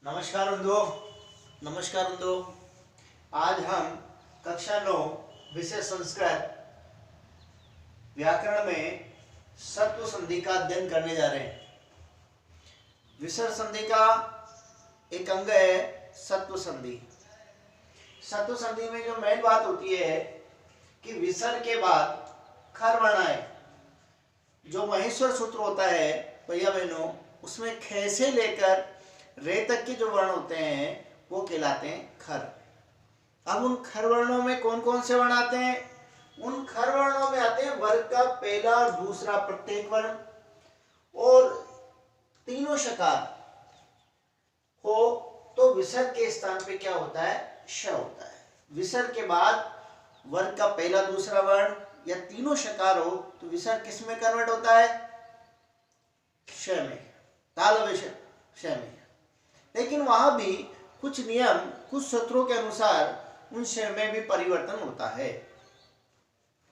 नमस्कार बंधुओं। नमस्कार बंधुओं। आज हम कक्षा 9 विषय संस्कृत व्याकरण में सत्व संधि का अध्ययन करने जा रहे हैं। विसर्ग संधि का एक अंग है सत्व संधि। सत्व संधि में जो मेन बात होती है कि विसर्ग के बाद खर वर्ण आए। जो महेश्वर सूत्र होता है भैया बहनों, उसमें ख से लेकर रे तक के जो वर्ण होते हैं वो कहलाते हैं खर। अब उन खर वर्णों में कौन कौन से वर्ण आते हैं? उन खर वर्णों में आते हैं वर्ग का पहला और दूसरा प्रत्येक वर्ण, और तीनों शकार हो तो विसर्ग के स्थान पे क्या होता है? श होता है। विसर्ग के बाद वर्ग का पहला दूसरा वर्ण या तीनों शकार हो तो विसर्ग किस में कन्वर्ट होता है? श में, तालव्य श में। लेकिन वहां भी कुछ नियम, कुछ सूत्रों के अनुसार उन श में भी परिवर्तन होता है।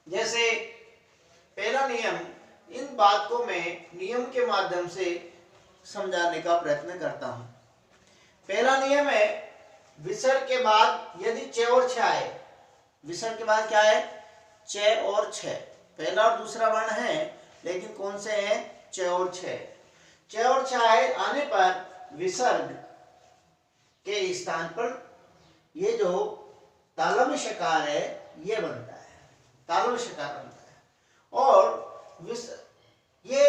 जैसे पहला नियम, इन बात को मैं नियम के माध्यम से समझाने का प्रयत्न करता हूं। पहला नियम है विसर्ग के बाद यदि च और छ आए, विसर्ग के बाद क्या है? च और छ। पहला और दूसरा वर्ण है लेकिन कौन से हैं? च और छ। च और छ आने पर विसर्ग के स्थान पर ये जो तालव्य शकार है ये बनता है, तालव्य शकार बनता है। और ये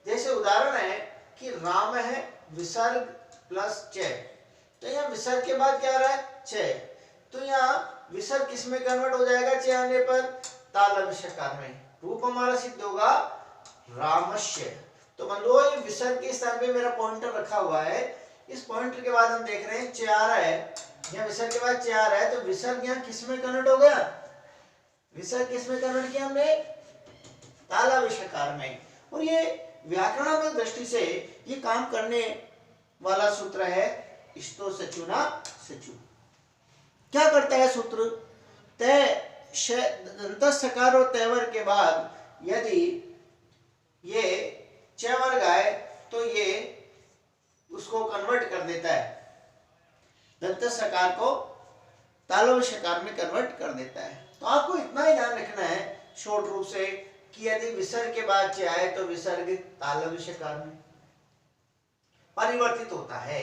जैसे उदाहरण है कि राम है विसर्ग प्लस च, तो यहाँ विसर्ग के बाद क्या आ रहा है? च, तो यहाँ विसर्ग किस में कन्वर्ट हो जाएगा? च आने पर तालव्य शकार में। रूप हमारा सिद्ध होगा रामस्य। तो बंधुओं, ये विसर्ग के स्थान पे मेरा पॉइंटर रखा हुआ है। इस पॉइंटर के बाद हम देख रहे हैं च आ रहा है, यहाँ विसर्ग के बाद च आ रहा है, तो विसर्ग यहाँ किस में कन्वर्ट हो गया? विसर्ग किस में कन्वर्ट किया हमने? तालव्य शकार में। और ये व्याकरणात्मक दृष्टि से ये काम करने वाला सूत्र है इष्टो सचुना सचु। क्या करता है सूत्र? तय दंत सकार और तयवर के बाद यदि ये च वर्ग आए तो ये उसको कन्वर्ट कर देता है, दंत सकार को तालव्य शकार में कन्वर्ट कर देता है। तो आपको इतना ही ध्यान रखना है शॉर्ट रूप से कि यदि विसर्ग के बाद च आए तो विसर्ग तालव्य शकार में परिवर्तित होता है।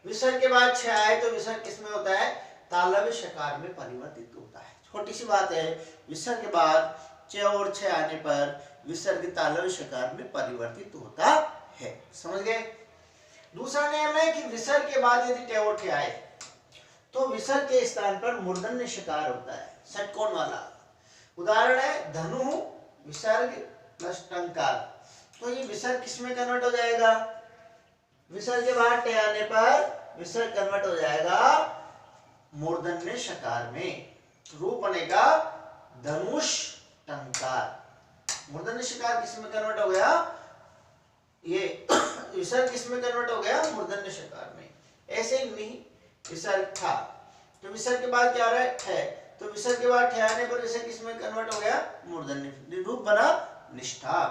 विसर्ग के बाद छ आए तो विसर्ग किस में होता है? तालव्य शकार में परिवर्तित होता है। छोटी सी बात है, विसर्ग के बाद च और छ आने पर विसर्ग तालव्य शकार में परिवर्तित होता है। समझ गए? दूसरा नियम है कि विसर्ग के बाद यदि ट और ठ आए तो विसर्ग के स्थान पर मूर्धन्य शकार होता है, षटकोण वाला। उदाहरण है धनु विसर्ग प्लस टंकार, तो ये विसर्ग किस में कन्वर्ट हो जाएगा? विसर्ग के बाद ट आने पर विसर्ग कन्वर्ट हो जाएगा मूर्धन्य शकार में। रूप बनेगा धनुष टंकार। मूर्धन्य शकार किस में कन्वर्ट हो गया? ये विसर्ग किस में कन्वर्ट हो गया? मूर्धन्य शकार में। ऐसे ही नहीं, विसर्ग था तो विसर्ग के बाद क्या आ रहा है? ठ, तो विसर्ग के बाद ठ आने पर विसर्ग किस में कन्वर्ट हो गया? मूर्धन्य। रूप बना निष्ठा।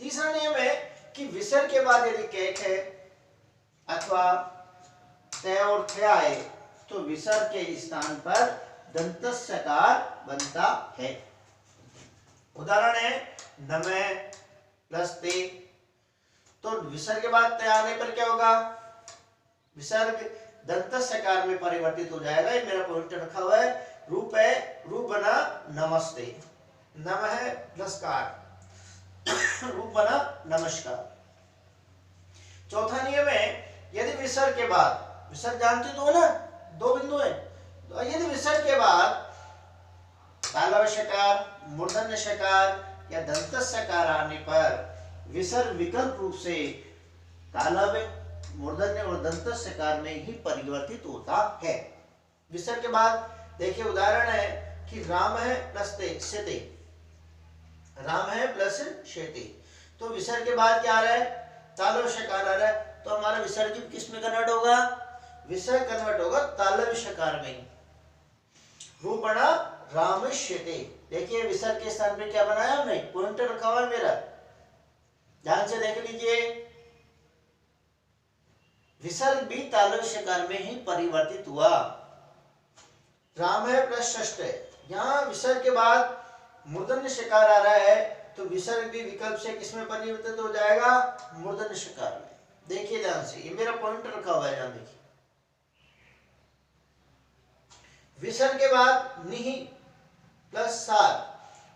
तीसरा नियम है कि विसर्ग के बाद यदि कैक है अथवा त और थ आए तो विसर्ग के स्थान पर दंत सकार बनता है। उदाहरण है नमः प्लस ते, तो विसर्ग के बाद त आने पर क्या होगा? विसर्ग दंत सकार में परिवर्तित हो जाएगा। ये मेरा पॉइंटर रखा हुआ है। रूप है, रूप बना नमस्ते, नमः प्लस कार, रूप बना नमस्कार। चौथा नियम है यदि विसर्ग के बाद, विसर्ग जानते तो हो ना, दो बिंदु है, तो यदि विसर्ग के बाद तालव्य शकार, मूर्धन्य शकार या दंत सकार आने पर विसर्ग विकल्प रूप से तालव्य, मूर्धन्य और दंत सकार में ही परिवर्तित होता है। विसर्ग के बाद देखिए उदाहरण है कि राम है प्लस ते, शेते, राम है प्लस शेते, तो विसर्ग के बाद क्या आ रहा है? तालव्य शकार आ रहा है, तो हमारा विसर्ग किस में कन्वर्ट होगा? विसर्ग कन्वर्ट होगा तालव्य शकार में। रूप बना रामश्यते। देखिए विसर्ग के स्थान पे क्या बनाया हमने? पॉइंटर रखा हुआ है मेरा, ध्यान से देख लीजिए। विसर्ग भी तालव्य शकार में ही परिवर्तित हुआ। राम है प्लस षष्ठ है, यहाँ विसर्ग के बाद मूर्धन्य शकार आ रहा है तो विसर्ग भी विकल्प से किसमें परिवर्तित हो जाएगा, मूर्धन्य शकार में। देखिए ध्यान से, ये मेरा पॉइंट रखा हुआ है, ध्यान देखिए। विसर्ग के बाद निहि प्लस सार,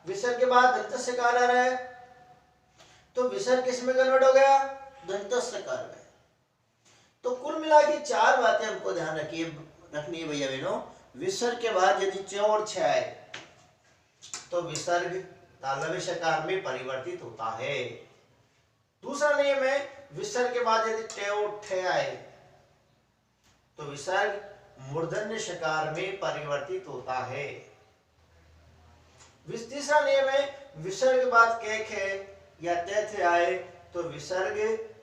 विसर्ग के बाद दंत शकार आ रहा है तो विसर्ग किस में कन्वर्ट हो गया, दंत शकार में। तो कुल मिला के चार बातें हमको ध्यान रखनी है भैया बहनों। विसर्ग के बाद यदि च और छ आए तो विसर्ग तालव्य शकार में परिवर्तित होता है। दूसरा नियम है, विसर्ग के बाद यदि ट और ठ आए तो विसर्ग मूर्धन्य शकार में परिवर्तित होता है। तीसरा नियम है, विसर्ग के बाद क ख या त थ आए तो विसर्ग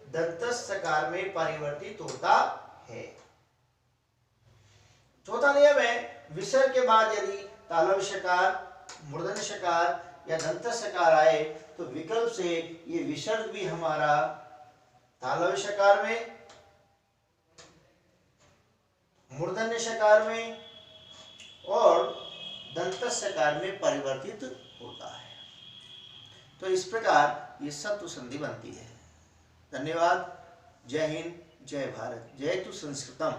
दंत शकार में परिवर्तित होता है। चौथा नियम है, विसर्ग के बाद यदि तालव्य शकार, मूर्धन्य शकार या दंत शकार आए तो विकल्प से ये विसर्ग भी हमारा तालव्य शकार में, मूर्धन्य शकार में और दंत शकार में परिवर्तित होता है। तो इस प्रकार ये सत्व संधि बनती है। धन्यवाद। जय हिंद, जय भारत, जय तु संस्कृतम।